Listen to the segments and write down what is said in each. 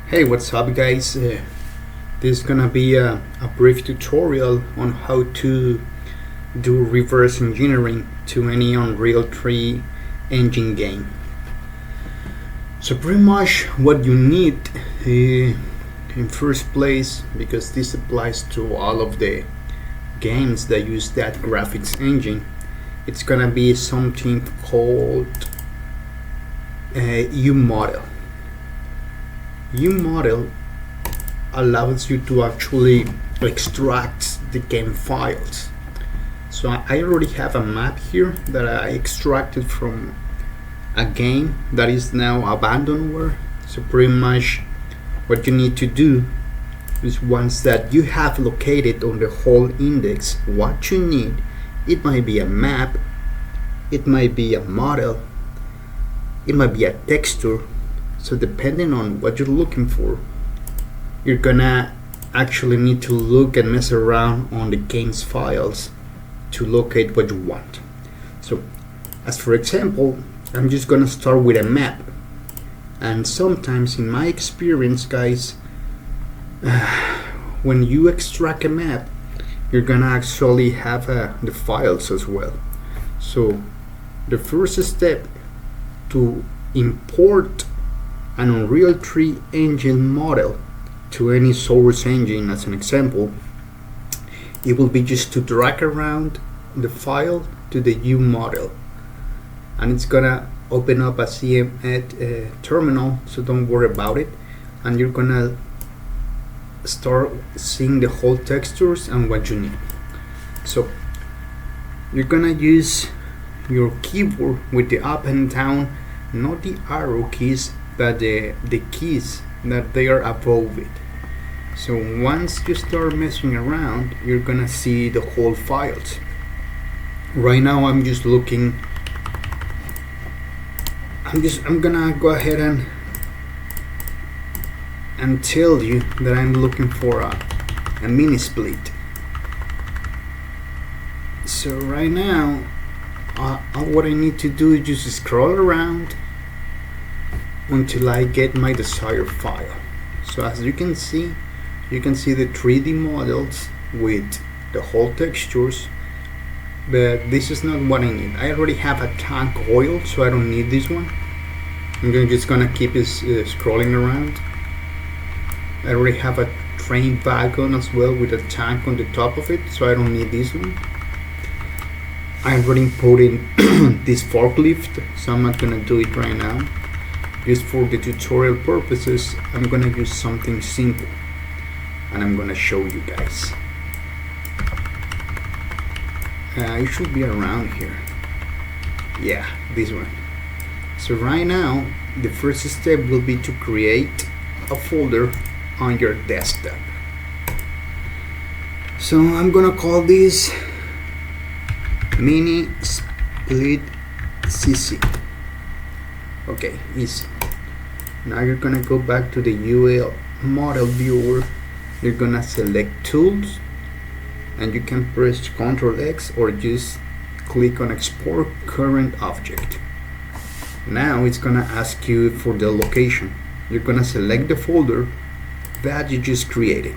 Hey, what's up guys? This is gonna be a brief tutorial on how to do reverse engineering to any Unreal 3 engine game. So pretty much what you need in first place, because this applies to all of the games that use that graphics engine, it's gonna be something called UModel. UModel allows you to actually extract the game files. So I already have a map here that I extracted from a game that is now abandonware. So pretty much what you need to do is, once that you have located on the whole index what you need, it might be a map, it might be a model, it might be a texture. So depending on what you're looking for, you're gonna actually need to look and mess around on the game's files to locate what you want. So as for example, I'm just gonna start with a map, and sometimes in my experience guys, when you extract a map, you're gonna actually have the files as well. So the first step to import an Unreal 3 engine model to any source engine, as an example, it will be just to drag around the file to the UModel, and it's gonna open up a CMEd terminal, so don't worry about it, and you're gonna start seeing the whole textures and what you need. So you're gonna use your keyboard with the up and down, not the arrow keys, but the keys that they are above it. So once you start messing around, you're gonna see the whole files. Right now I'm just looking, I'm gonna go ahead and tell you that I'm looking for a mini split. So right now what I need to do is just scroll around until I get my desired file. So as you can see the 3D models with the whole textures, but this is not what I need. I already have a tank oil, so I don't need this one. I'm just gonna keep scrolling around. I already have a train wagon as well with a tank on the top of it, so I don't need this one. I already imported this forklift, so I'm not gonna do it right now. Just for the tutorial purposes, I'm gonna use something simple, and I'm gonna show you guys. It should be around here. Yeah, this one. So right now, the first step will be to create a folder on your desktop. So I'm gonna call this mini split cc. Okay, easy. Now you're gonna go back to the UmodelViewer. You're gonna select tools, and you can press Ctrl X or just click on export current object. Now it's gonna ask you for the location. You're gonna select the folder that you just created.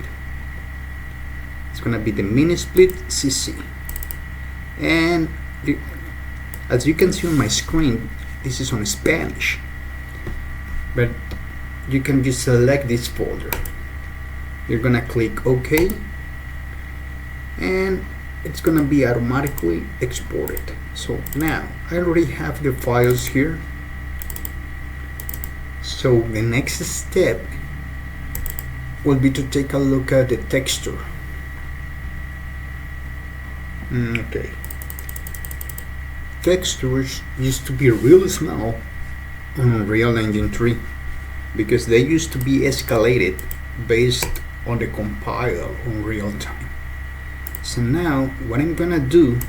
It's gonna be the mini split cc, and as you can see on my screen, this is on Spanish, but you can just select this folder. You're gonna click OK, and it's gonna be automatically exported. So now I already have the files here. So the next step will be to take a look at the texture. Okay. Textures used to be really small on Unreal Engine 3 because they used to be escalated based on the compile on real time. So now what I'm gonna do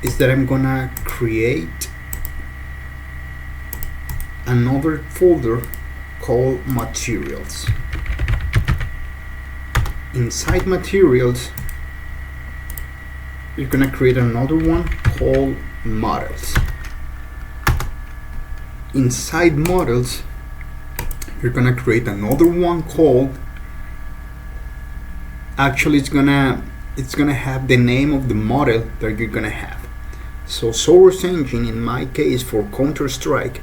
is that I'm gonna create another folder called materials. Inside materials, you're gonna create another one called models. Inside models, you're gonna create another one called, actually it's gonna have the name of the model that you're gonna have. So source engine in my case for Counter-Strike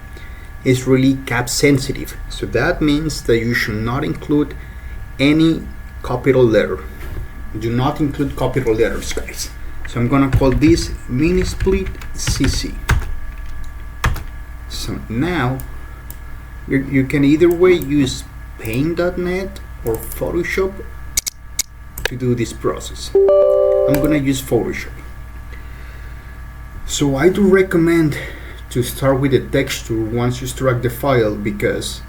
is really cap sensitive, so that means that you should not include any capital letter. Do not include capital letters, guys. So I'm gonna call this mini-split CC. So now you can either way use paint.net or Photoshop to do this process. I'm gonna use Photoshop. So I do recommend to start with the texture once you extract the file, because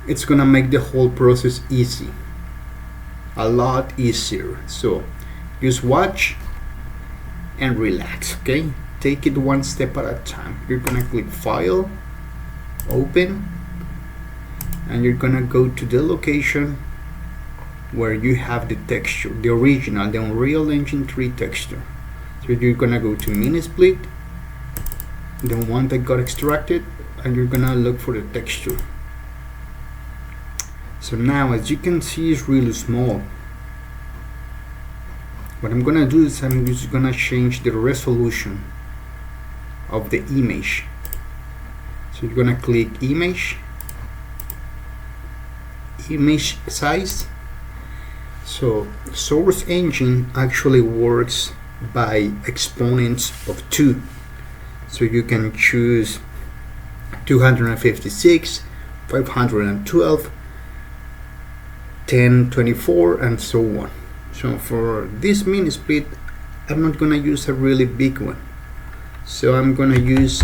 it's gonna make the whole process easy, a lot easier. So just watch and relax, okay? Take it one step at a time. You're gonna click File, Open, and you're gonna go to the location where you have the texture, the original, the Unreal Engine 3 texture. So you're gonna go to mini-split, the one that got extracted, and you're gonna look for the texture. So now, as you can see, it's really small. What I'm gonna do is I'm just gonna change the resolution of the image. So you're gonna click Image Size. So Source Engine actually works by exponents of 2. So you can choose 256, 512, 1024, and so on. So for this mini split, I'm not gonna use a really big one. So I'm gonna use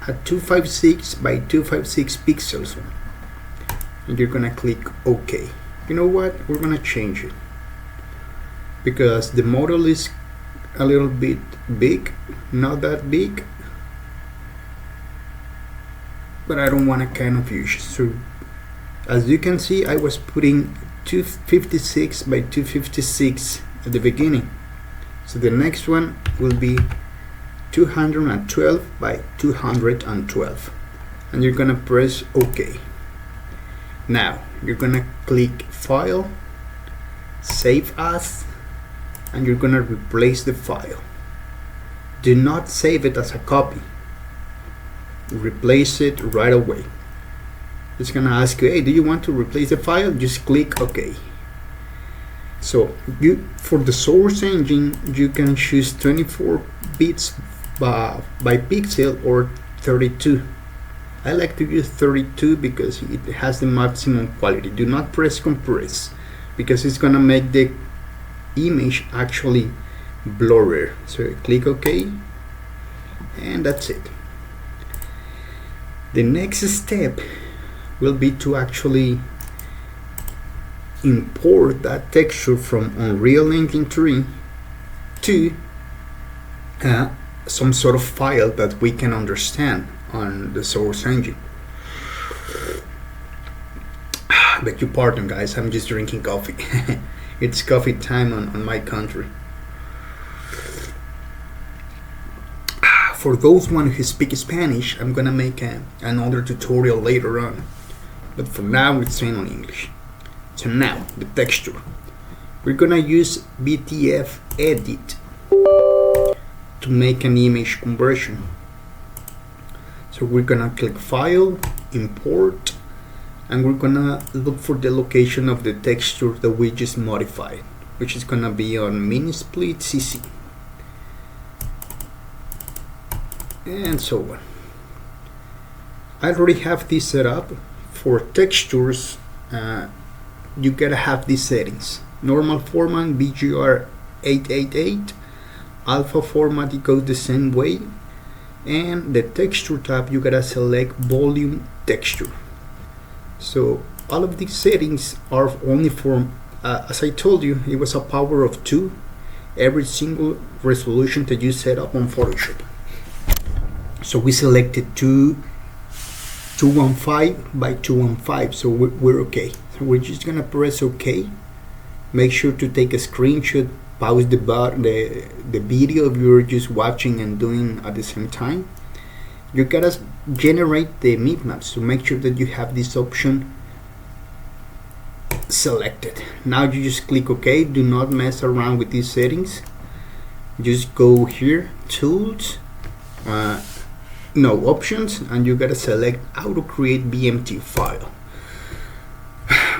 a 256 by 256 pixels one. And you're gonna click OK. You know what? We're gonna change it because the model is a little bit big, not that big, but I don't want to kind of use. So as you can see, I was putting 256 by 256 at the beginning. So the next one will be 212 by 212, and you're gonna press OK. Now you're gonna click File, Save As, and you're gonna replace the file. Do not save it as a copy. Replace it right away. It's gonna ask you, hey, do you want to replace the file? Just click OK. So for the source engine, you can choose 24 bits by pixel or 32. I like to use 32 because it has the maximum quality. Do not press compress because it's gonna make the image actually blurrier. So click OK, and that's it. The next step will be to actually import that texture from Unreal Engine 3 to some sort of file that we can understand on the source engine. Beg your pardon, guys, I'm just drinking coffee. It's coffee time on my country. For those one who speak Spanish, I'm gonna make another tutorial later on, but for now it's in on English. So now the texture, we're gonna use VTFEdit to make an image conversion. So we're gonna click File, Import, and we're gonna look for the location of the texture that we just modified, which is gonna be on mini-split CC, and so on. I already have this set up. For textures, you gotta have these settings: normal format BGR 888, alpha format, it goes the same way, and the texture tab, you gotta select volume texture. So all of these settings are only for, as I told you, it was a power of 2 every single resolution that you set up on Photoshop. So we selected 215 by 215, so we're okay. So we're just gonna press OK. Make sure to take a screenshot, pause the video if you're just watching and doing at the same time. You gotta generate the bitmaps, so make sure that you have this option selected. Now you just click OK. Do not mess around with these settings. Just go here, tools, no, options, and you gotta select auto create BMT file.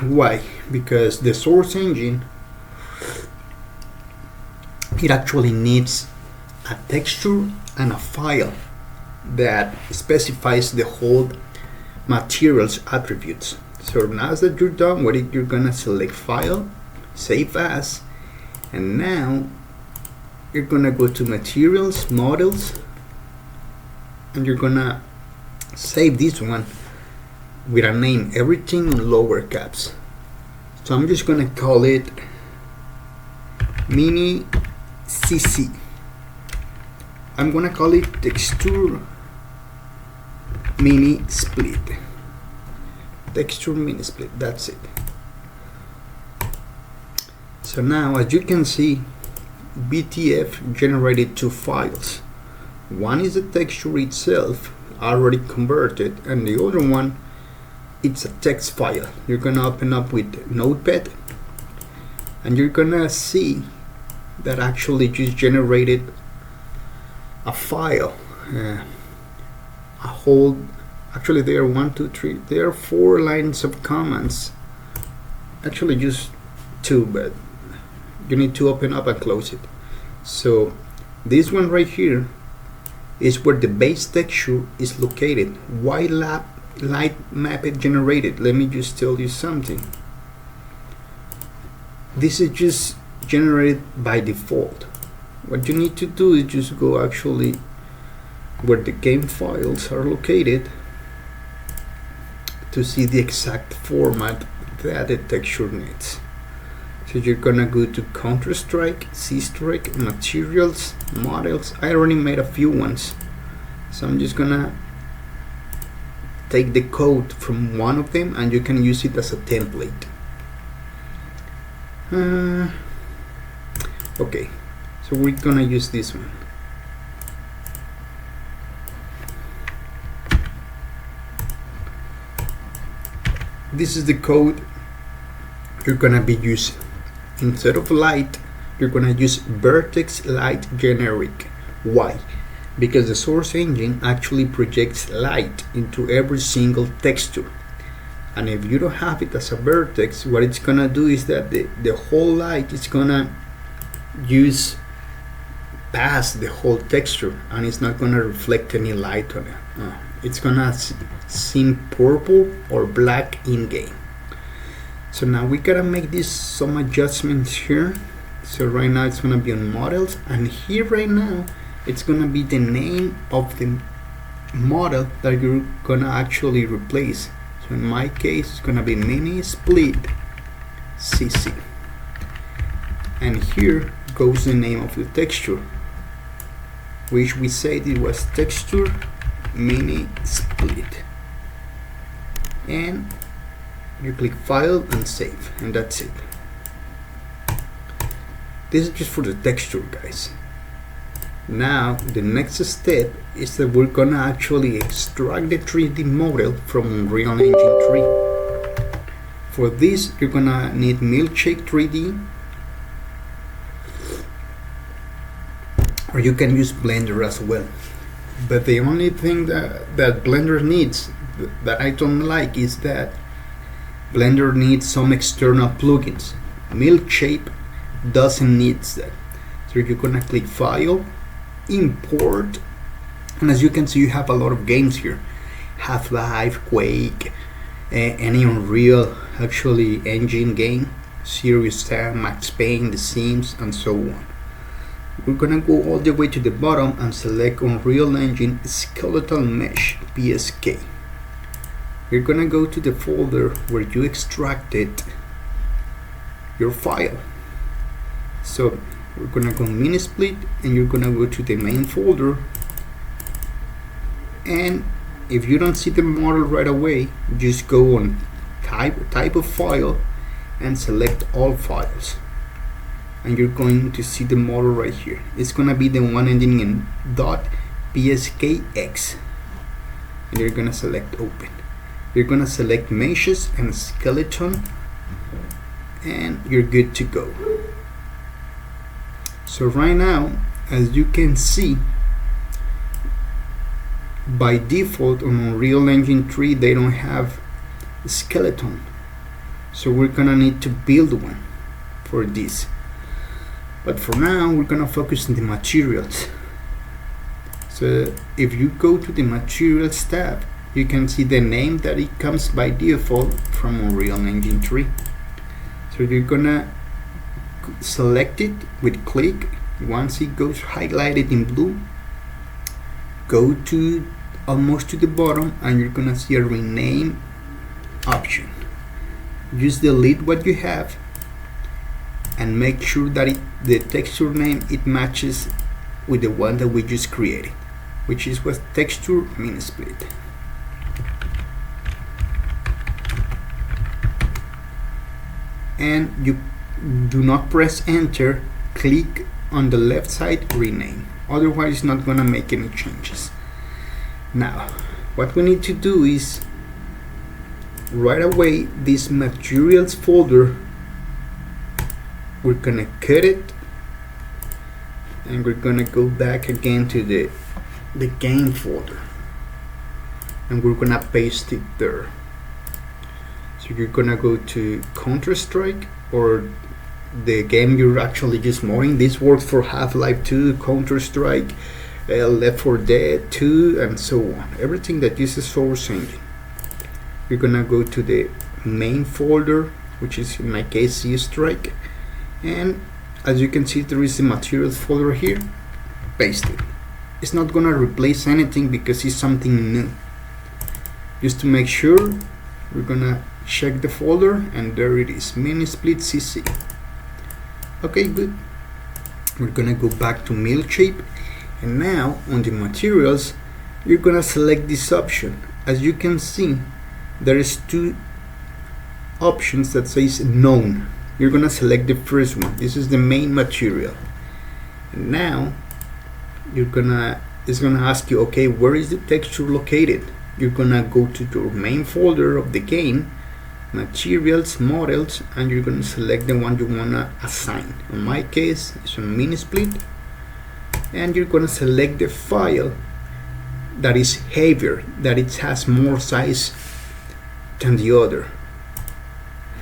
Why? Because the source engine, it actually needs a texture and a file that specifies the whole materials attributes. So now that you're done with it, you're gonna select file, save as, and now you're gonna go to materials, models, and you're gonna save this one with a name, everything in lower caps. So I'm just gonna call it mini CC. I'm gonna call it texture mini split. Texture mini split, that's it. So now, as you can see, VTF generated two files. One is the texture itself, already converted, and the other one, it's a text file. You're gonna open up with Notepad, and you're gonna see that actually just generated a file, a whole. Actually, there are 1, 2, 3. There are 4 lines of commands. Actually, just 2, but you need to open up and close it. So this one right here is where the base texture is located. Why light map it generated? Let me just tell you something. This is just generated by default. What you need to do is just go actually where the game files are located to see the exact format that the texture needs. So you're gonna go to Counter-Strike, C-Strike, materials, models. I already made a few ones, so I'm just gonna take the code from one of them and you can use it as a template. Okay, so we're gonna use this one. This is the code you're gonna be using. Instead of light, you're gonna use vertex light generic. Why? Because the source engine actually projects light into every single texture. And if you don't have it as a vertex, what it's gonna do is that the whole light is gonna use past the whole texture and it's not gonna reflect any light on it. It's gonna seem purple or black in game. So now we gotta make this some adjustments here. So right now it's gonna be on models, and here right now it's gonna be the name of the model that you're gonna actually replace. So in my case it's gonna be mini split CC, and here goes the name of the texture, which we said it was texture mini split, and you click file and save, and that's it. This is just for the texture, guys. Now the next step is that we're gonna actually extract the 3D model from Unreal Engine 3. For this you're gonna need Milkshake 3D, or you can use Blender as well. But the only thing that Blender needs that I don't like is that Blender needs some external plugins. Milkshake doesn't need that. So you're gonna click File, Import, and as you can see you have a lot of games here. Half-Life, Quake, any Unreal actually engine game, Serious Sam, Max Payne, The Sims, and so on. We're gonna go all the way to the bottom and select Unreal Engine Skeletal Mesh PSK. You're gonna go to the folder where you extracted your file. So we're gonna go mini split, and you're gonna go to the main folder, and if you don't see the model right away, just go on type of file and select all files, and you're going to see the model right here. It's gonna be the one ending in .pskx. and you're gonna select open. You're gonna select meshes and skeleton, and you're good to go. So right now, as you can see, by default on Unreal Engine 3 they don't have a skeleton, so we're gonna need to build one for this. But for now we're gonna focus on the materials. So if you go to the materials tab, you can see the name that it comes by default from Unreal Engine 3. So you're gonna select it with click. Once it goes highlighted in blue, go to almost to the bottom and you're gonna see a rename option. Just delete what you have and make sure that the texture name it matches with the one that we just created, which is was texture mini split. And you do not press enter, click on the left side rename, otherwise it's not gonna make any changes. Now what we need to do is right away this materials folder, we're gonna cut it and we're gonna go back again to the game folder and we're gonna paste it there. So you're gonna go to Counter-Strike or the game you're actually just modding. This works for Half-Life 2, Counter-Strike, Left 4 Dead 2, and so on. Everything that uses Source Engine. You're gonna go to the main folder, which is in my case C-Strike, and as you can see there is the materials folder here. Paste it. It's not gonna replace anything because it's something new. Just to make sure, we're gonna check the folder and there it is, mini split CC. Okay, good. We're gonna go back to mill shape, and now on the materials you're gonna select this option. As you can see, there is two options that says known. You're gonna select the first one. This is the main material. And now it's gonna ask you, okay, where is the texture located? You're gonna go to your main folder of the game, materials, models, and you're gonna select the one you wanna assign. In my case, it's a mini split, and you're gonna select the file that is heavier, that it has more size than the other,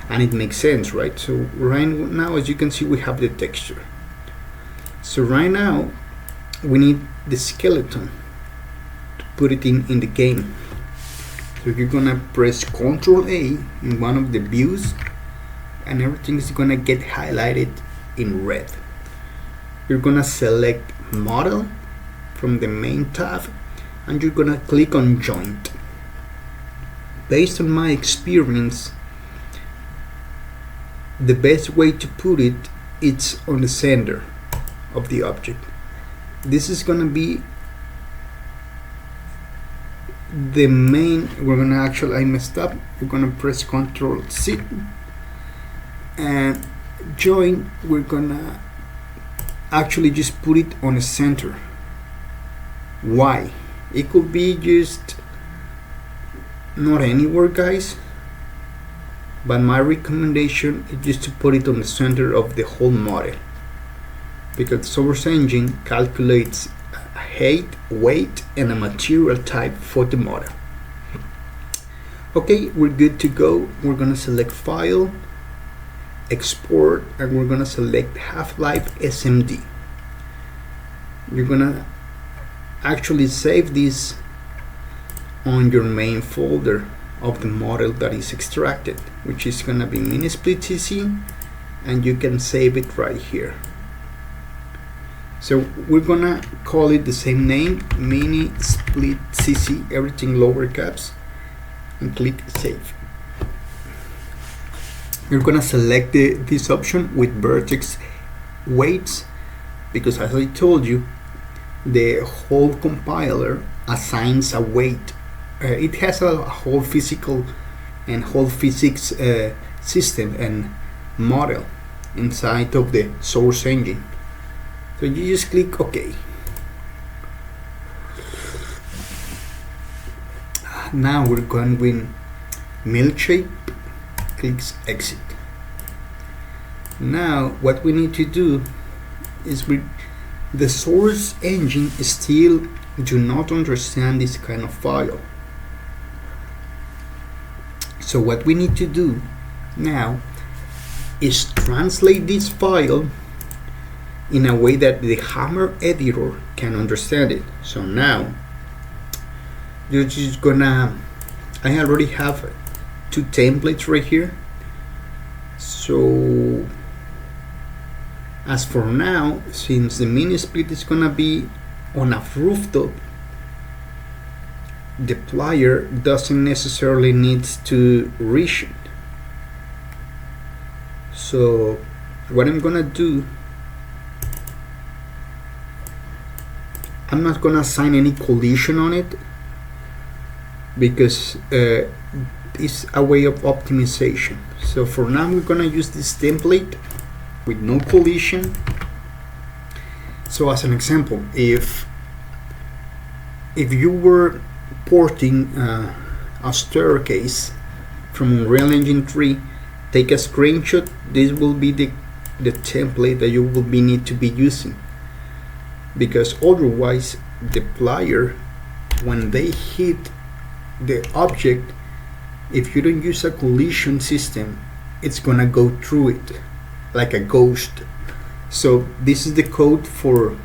and it makes sense, right? So right now, as you can see, we have the texture. So right now we need the skeleton to put it in the game. So you're gonna press Ctrl A in one of the views and everything is gonna get highlighted in red. You're gonna select model from the main tab and you're gonna click on joint. Based on my experience, the best way to put it, it's on the center of the object. This is gonna be the main. We're gonna actually, I messed up. We're gonna press Ctrl C and join. We're gonna actually just put it on the center. Why? It could be just not anywhere, guys, but my recommendation is just to put it on the center of the whole model, because Source Engine calculates height, weight, and a material type for the model. Okay, we're good to go. We're gonna select File, Export, and we're gonna select Half-Life SMD. You're gonna actually save this on your main folder of the model that is extracted, which is gonna be mini split CC, and you can save it right here. So we're gonna call it the same name, mini split CC, everything lower caps, and click save. You're gonna select this option with vertex weights, because as I told you, the whole compiler assigns a weight. It has a whole physical and whole physics system and model inside of the Source Engine. So you just click OK. Now we're going with milkshake, clicks exit. Now what we need to do is the source engine still do not understand this kind of file. So what we need to do now is translate this file in a way that the Hammer editor can understand it. So now you're just gonna, I already have 2 templates right here. So as for now, since the mini split is gonna be on a rooftop, the plier doesn't necessarily need to reach it. So what I'm gonna do, I'm not gonna assign any collision on it because it's a way of optimization. So for now we're gonna use this template with no collision. So as an example, if you were porting a staircase from Unreal Engine 3, take a screenshot. This will be the template that you will need to be using, because otherwise the plier, when they hit the object, if you don't use a collision system, it's gonna go through it like a ghost. So this is the code for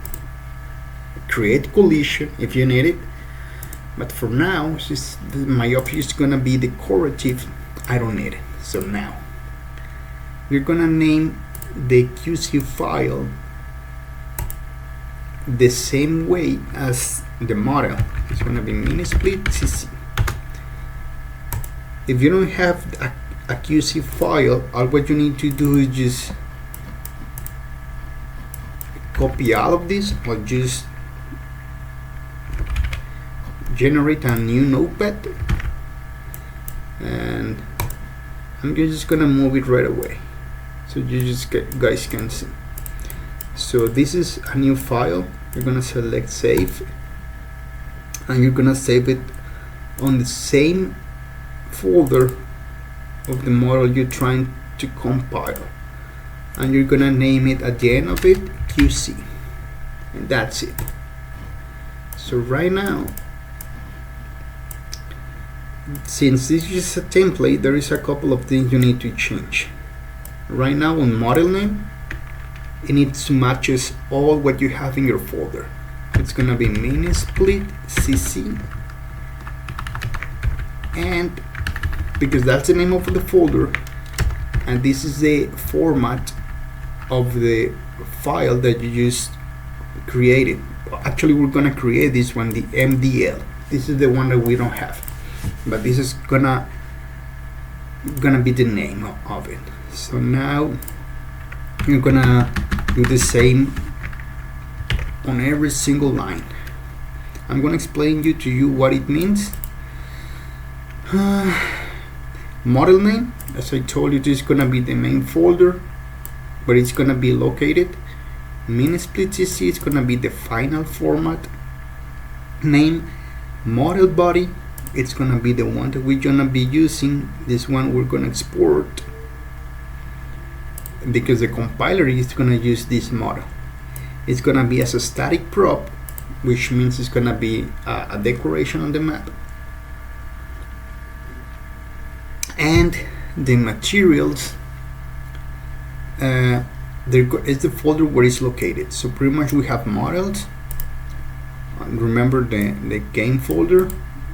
create collision if you need it, but for now my option is gonna be the corrective. I don't need it. So now we're gonna name the QC file the same way as the model. It's gonna be mini split cc. If you don't have a QC file, all what you need to do is just copy all of this, or just generate a new notepad, and I'm just gonna move it right away so you just guys can see. So this is a new file. You're gonna select save, and you're gonna save it on the same folder of the model you're trying to compile, and you're gonna name it at the end of it QC, and that's it. So right now, since this is a template, there is a couple of things you need to change. Right now on model name, it needs to matches all what you have in your folder. It's gonna be mini split cc, and because that's the name of the folder, and this is the format of the file that you just created. Actually, we're gonna create this one, the MDL. This is the one that we don't have, but this is gonna be the name of it. So now you're gonna do the same on every single line. I'm gonna explain to you what it means. Model name, as I told you, this is gonna be the main folder, but it's gonna be located. Mini split cc is gonna be the final format name. Model body, it's gonna be the one that we're gonna be using. This one we're gonna export because the compiler is gonna use this model. It's gonna be as a static prop, which means it's gonna be a decoration on the map. And the materials, is the folder where it's located. So pretty much we have models. Remember the game folder,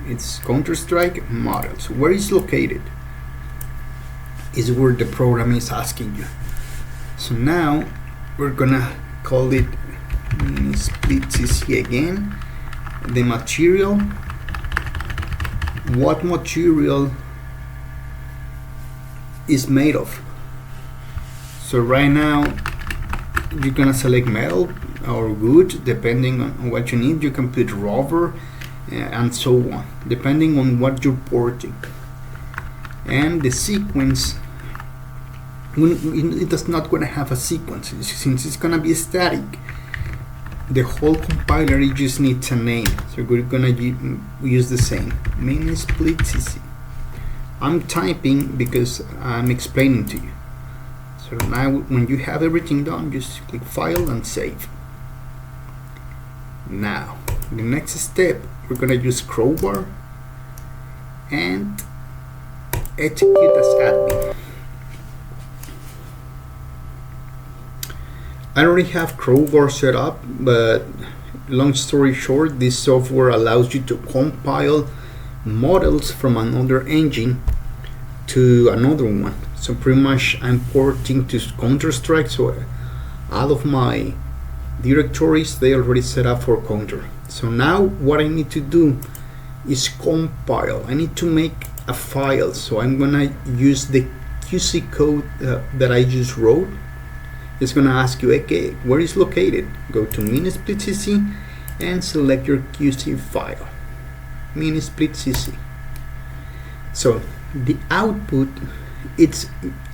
it's Counter-Strike models. Where it's located is where the program is asking you. So now we're gonna call it mini split cc again. The material, what material is made of. So right now you're gonna select metal or wood, depending on what you need. You can put rubber and so on, depending on what you're porting. And the sequence, it does not gonna have a sequence since it's gonna be static. the whole compiler, it just needs a name, so we're gonna use the same mini split cc. I'm typing because I'm explaining to you. So now when you have everything done, just click file and save. Now the next step, we're gonna use Crowbar and execute as admin. I already have Crowbar set up, but long story short, this software allows you to compile models from another engine to another one. So pretty much I'm porting to Counter-Strike, so all of my directories, they already set up for Counter. So now what I need to do is compile. I need to make a file, so I'm gonna use the QC code that I just wrote. It's gonna ask you, okay, where is located? Go to mini-split-cc and select your QC file, mini-split-cc. So the output, it's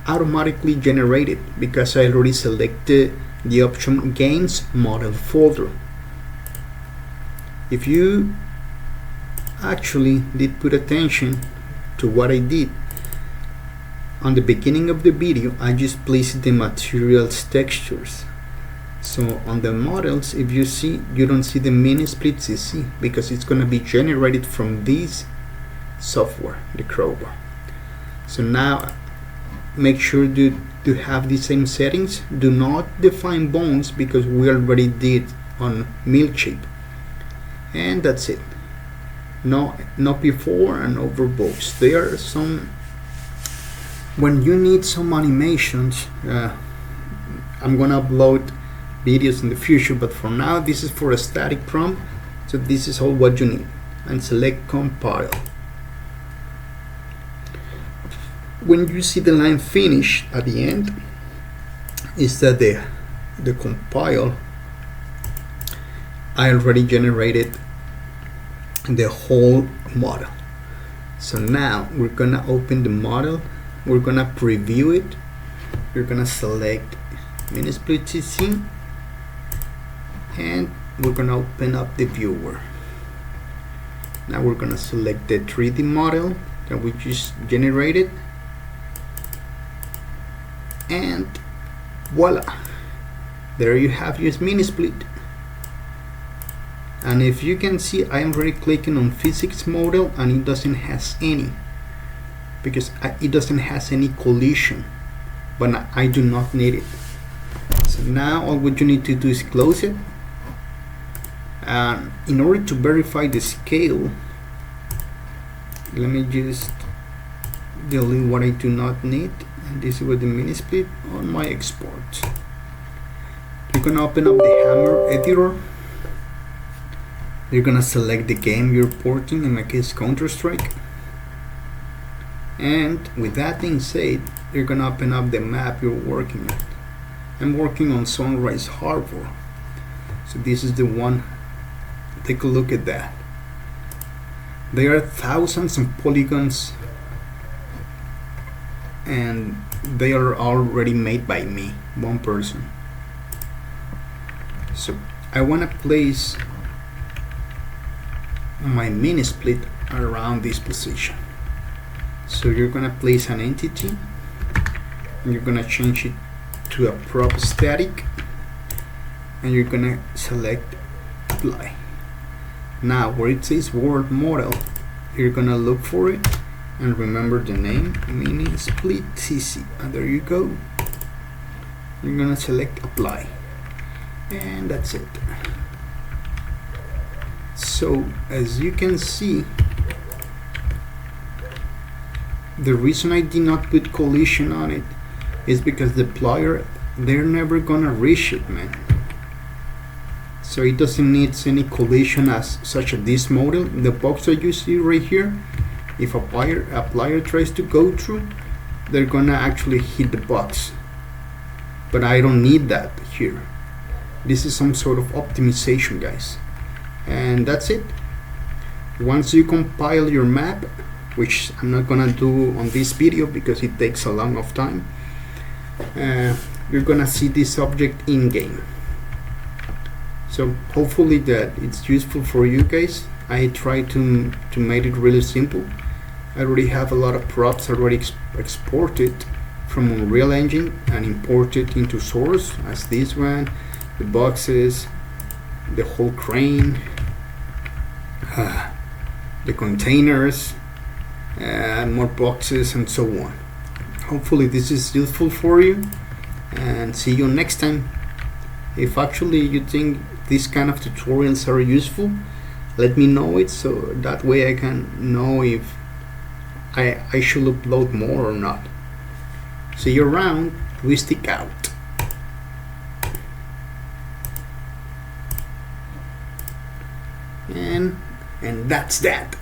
automatically generated because I already selected the option games model folder. If you actually did put attention to what I did on the beginning of the video, I just placed the materials textures. So on the models, if you see, you don't see the mini-split-cc because it's going to be generated from this software, the Crowbar. So now make sure to have the same settings. Do not define bones because we already did on milkshake. And that's it. No, not before and over box. There are some, when you need some animations, I'm gonna upload videos in the future, but for now this is for a static prompt, so this is all what you need. And select compile. When you see the line finish at the end, is that the compile, I already generated the whole model. So now we're gonna open the model, we're gonna preview it, we're gonna select mini-split-cc, and we're gonna open up the viewer. Now we're gonna select the 3D model that we just generated, and voila, there you have your mini-split. And if you can see, I am already clicking on physics model and it doesn't has any, because it doesn't has any collision, but I do not need it. So now all what you need to do is close it, and in order to verify the scale, let me just delete what I do not need, and this is with the mini-split on my export. You're gonna open up the Hammer editor. You're gonna select the game you're porting, in my case Counter-Strike, and with that being said, you're gonna open up the map you're working at. I'm working on Sunrise Harbor, so this is the one. Take a look at that. There are thousands of polygons and they are already made by me, one person. So I want to place my mini-split around this position. So you're gonna place an entity and you're gonna change it to a prop static, and you're gonna select apply. Now where it says world model, you're gonna look for it and remember the name, mini-split-cc, and there you go. You're gonna select apply, and that's it. So as you can see, the reason I did not put collision on it is because the plier, they're never gonna reach it, man. So it doesn't need any collision as such as this model. The box that you see right here, if a plier tries to go through, they're gonna actually hit the box. But I don't need that here. This is some sort of optimization, guys. And that's it. Once you compile your map, which I'm not gonna do on this video because it takes a long of time, you're gonna see this object in game. So hopefully that it's useful for you guys. I try to make it really simple. I already have a lot of props already exported from Unreal Engine and imported into Source, as this one, the boxes, the whole crane, the containers, and more boxes, and so on. Hopefully this is useful for you, and see you next time. If actually you think these kind of tutorials are useful, let me know it, so that way I can know if I should upload more or not. See you around. Twistic out. And that's that.